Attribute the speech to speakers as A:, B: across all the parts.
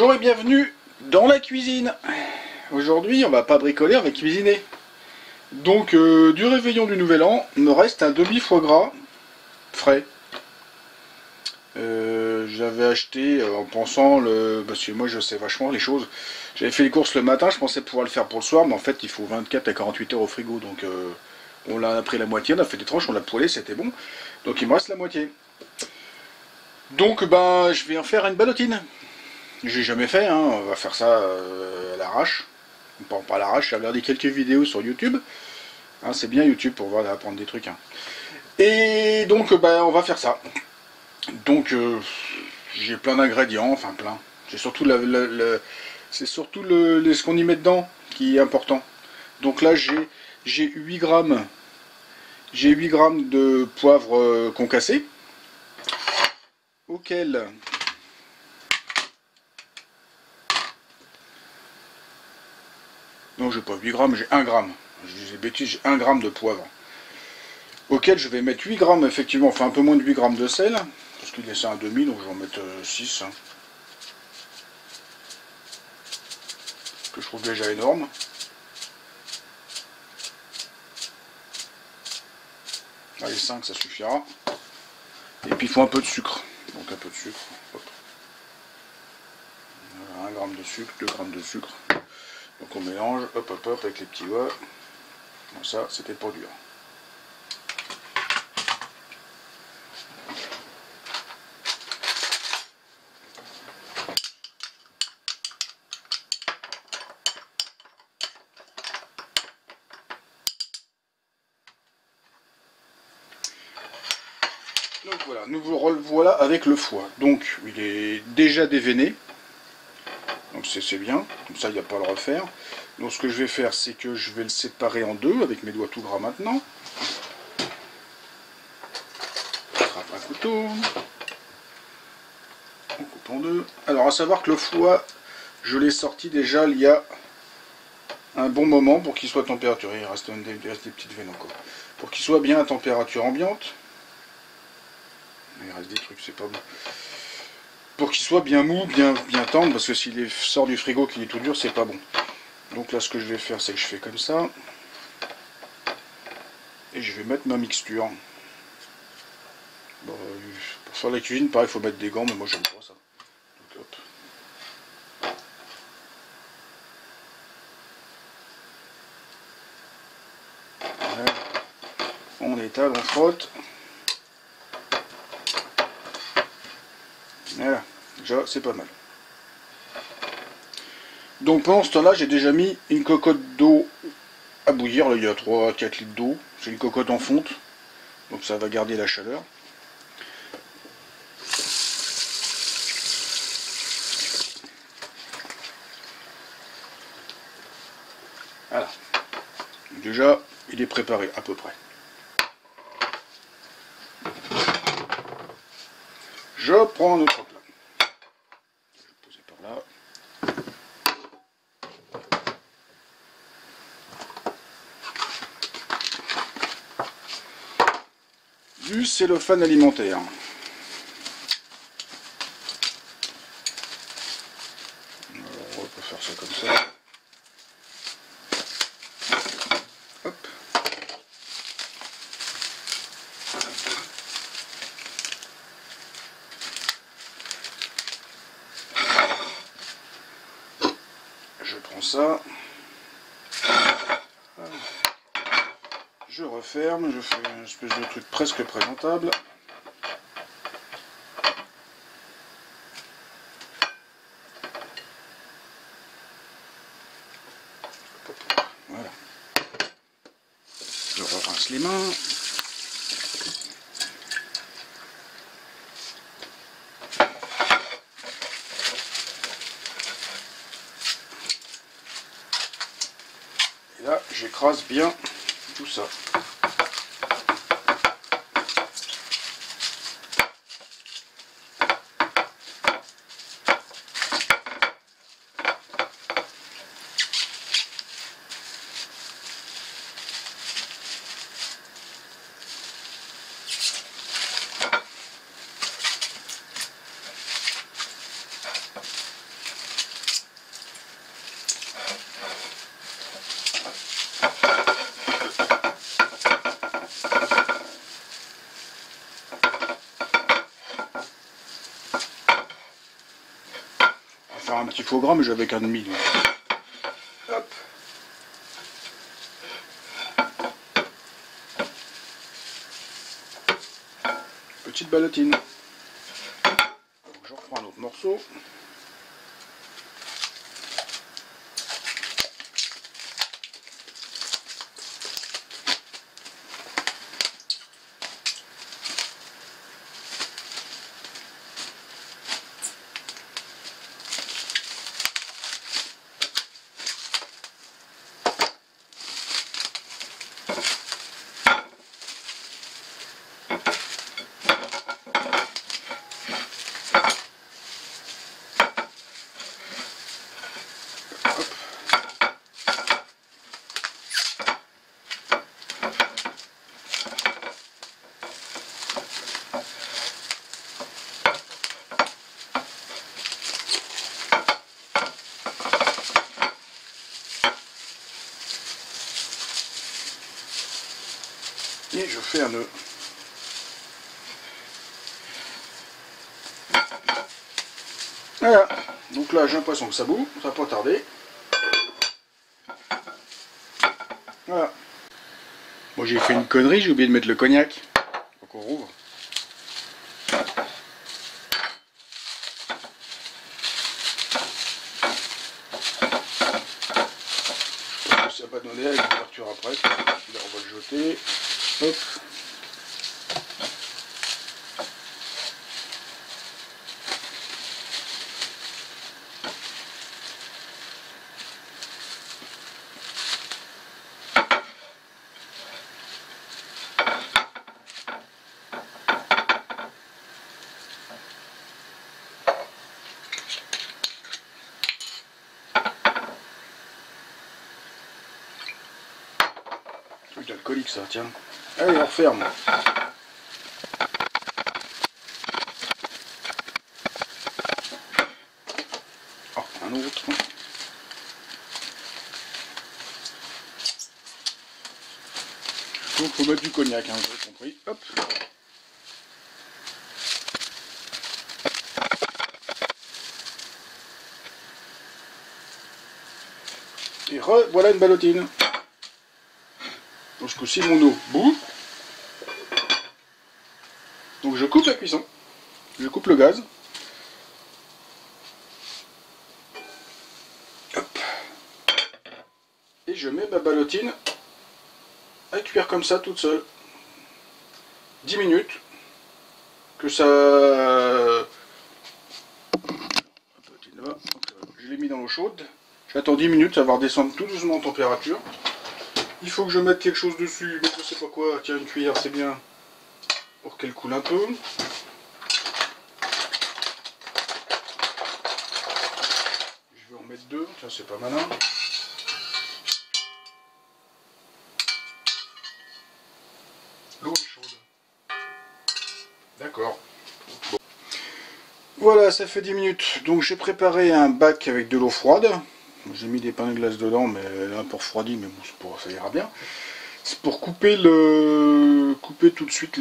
A: Bonjour et bienvenue dans la cuisine. Aujourd'hui on va pas bricoler, on va cuisiner. Donc du réveillon du nouvel an, il me reste un demi foie gras frais. J'avais acheté en pensant, parce que moi je sais vachement les choses. J'avais fait les courses le matin, je pensais pouvoir le faire pour le soir, mais en fait il faut 24 à 48 heures au frigo. Donc on l'a pris la moitié, on a fait des tranches, on l'a poêlé, c'était bon. Donc il me reste la moitié. Donc ben je vais en faire une ballotine. J'ai jamais fait, hein. On va faire ça à l'arrache. Pas à l'arrache, j'ai regardé quelques vidéos sur YouTube. Hein, c'est bien YouTube pour voir apprendre des trucs. Hein. Et donc bah, on va faire ça. Donc j'ai plein d'ingrédients, enfin plein. J'ai surtout c'est surtout ce qu'on y met dedans qui est important. Donc là j'ai 8 grammes. J'ai 8 grammes de poivre concassé. Auquel non, j'ai pas 8 grammes, j'ai 1 gramme. Je dis des bêtises, j'ai 1 gramme de poivre. Auquel je vais mettre 8 grammes, effectivement, enfin un peu moins de 8 grammes de sel. Parce qu'il laissait un demi, donc je vais en mettre 6. Hein, que je trouve déjà énorme. Allez, 5, ça suffira. Et puis il faut un peu de sucre. Donc un peu de sucre. Hop. Voilà, 1 gramme de sucre, 2 grammes de sucre. Donc on mélange, hop hop hop, avec les petits doigts. Bon, ça, c'était pour dur. Donc voilà, nous vous revoilà avec le foie. Donc il est déjà déveiné. Donc c'est bien, comme ça il n'y a pas à le refaire. Donc ce que je vais faire, c'est que je vais le séparer en deux avec mes doigts tout gras maintenant. Je attrape un couteau. On coupe en deux. Alors à savoir que le foie, je l'ai sorti déjà il y a un bon moment pour qu'il soit températuré. Il reste des petites veines encore. Pour qu'il soit bien à température ambiante. Il reste des trucs, c'est pas bon. Pour qu'il soit bien mou, bien tendre, parce que s'il sort du frigo qu'il est tout dur, c'est pas bon. Donc là ce que je vais faire, c'est que je fais comme ça. Et je vais mettre ma mixture. Bon, pour faire la cuisine, pareil, il faut mettre des gants, mais moi j'aime pas ça. Donc hop. Voilà. On étale, on frotte. Voilà, déjà c'est pas mal. Donc pendant ce temps-là, j'ai déjà mis une cocotte d'eau à bouillir. Là il y a 3 à 4 litres d'eau. J'ai une cocotte en fonte, donc ça va garder la chaleur. Voilà. Déjà, il est préparé à peu près. Je prends notre plat. Je vais le poser par là. Du cellophane alimentaire. Alors, on peut faire ça comme ça. Hop. Je prends ça. Je referme, je fais une espèce de truc presque présentable. Voilà. Je rince les mains. Et là, j'écrase bien tout ça. petit foie gras, mais j'avais qu'un demi. Donc. Hop. Petite ballotine. Donc, je reprends un autre morceau. Et je fais un nœud. Voilà. Donc là, j'ai l'impression que ça bout, ça va pas tarder. Voilà. Moi, j'ai fait une connerie, j'ai oublié de mettre le cognac. Donc on rouvre. Je pense que ça va donner avec l'ouverture après. Là, on va le jeter. Hop. Truc d'alcoolique ça, tiens. Allez, on referme. Oh, un autre. Donc faut mettre du cognac, hein, vous avez compris. Hop. Et voilà une ballotine. Donc ce coup-ci mon eau bout. Donc je coupe la cuisson. Je coupe le gaz. Hop. Et je mets ma ballotine à cuire comme ça toute seule. 10 minutes. Que ça... Je l'ai mis dans l'eau chaude. J'attends 10 minutes, ça va redescendre tout doucement en température. Il faut que je mette quelque chose dessus, mais je sais pas quoi. Tiens, une cuillère, c'est bien. Pour qu'elle coule un peu. Je vais en mettre deux. Tiens, c'est pas malin. L'eau est chaude. D'accord. Bon. Voilà, ça fait 10 minutes. Donc j'ai préparé un bac avec de l'eau froide. J'ai mis des pains de glace dedans, mais elle est un peu refroidie, mais bon, ça ira bien. C'est pour couper tout de suite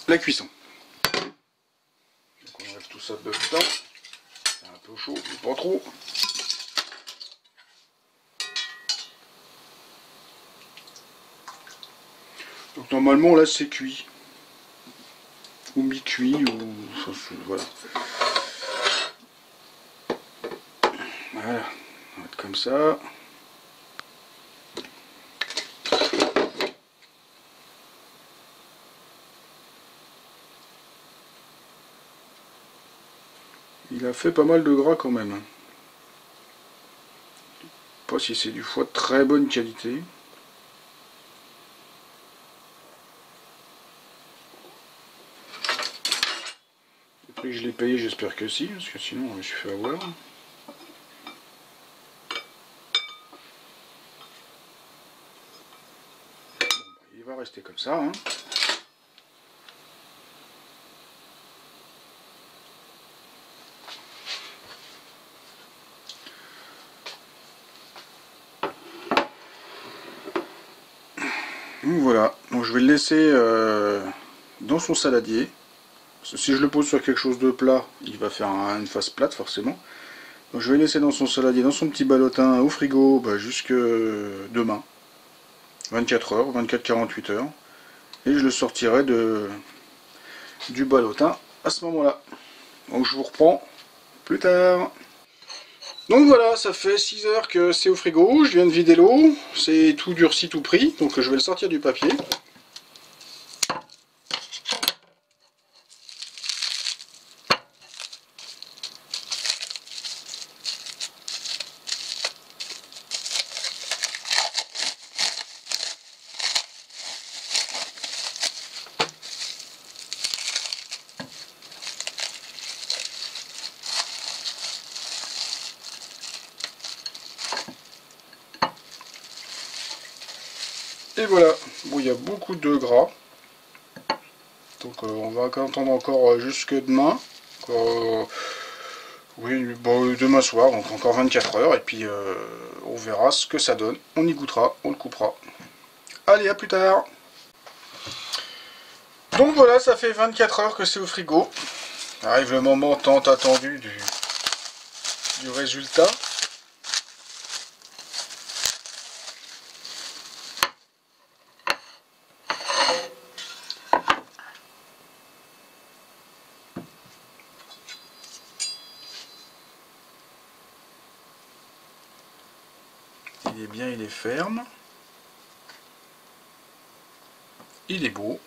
A: la cuisson. Donc on enlève tout ça de dedans. C'est un peu chaud, mais pas trop. Donc normalement là c'est cuit. Ou mi-cuit, ou... Voilà. Voilà, on va mettre comme ça. Il a fait pas mal de gras quand même. Pas si c'est du foie de très bonne qualité. Le prix que je l'ai payé, j'espère que si, parce que sinon je me suis fait avoir. Il va rester comme ça. Hein. Donc voilà, donc je vais le laisser dans son saladier. Si je le pose sur quelque chose de plat, il va faire une face plate forcément. Donc, je vais laisser dans son saladier, dans son petit ballotin au frigo jusque demain. 24 heures, 24-48 heures. Et je le sortirai du ballotin à ce moment-là. Donc je vous reprends plus tard. Donc voilà, ça fait 6 heures que c'est au frigo, je viens de vider l'eau, c'est tout durci, tout pris, donc je vais le sortir du papier. Et voilà, bon, il y a beaucoup de gras, donc on va attendre encore jusque demain, oui, bon, demain soir, donc encore 24 heures, et puis on verra ce que ça donne, on y goûtera, on le coupera. Allez, à plus tard. Donc voilà, ça fait 24 heures que c'est au frigo, arrive le moment tant attendu du résultat. Il est bien, il est ferme. Il est beau.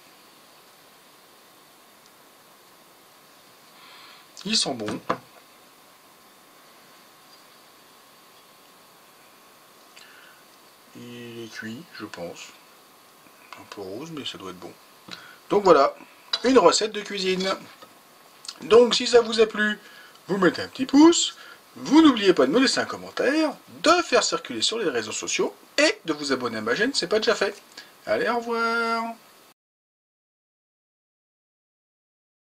A: Il sent bon. Il est cuit, je pense. Un peu rose, mais ça doit être bon. Donc voilà, une recette de cuisine. Donc si ça vous a plu, vous mettez un petit pouce. Vous n'oubliez pas de me laisser un commentaire, de faire circuler sur les réseaux sociaux et de vous abonner à ma chaîne, c'est pas déjà fait. Allez, au revoir.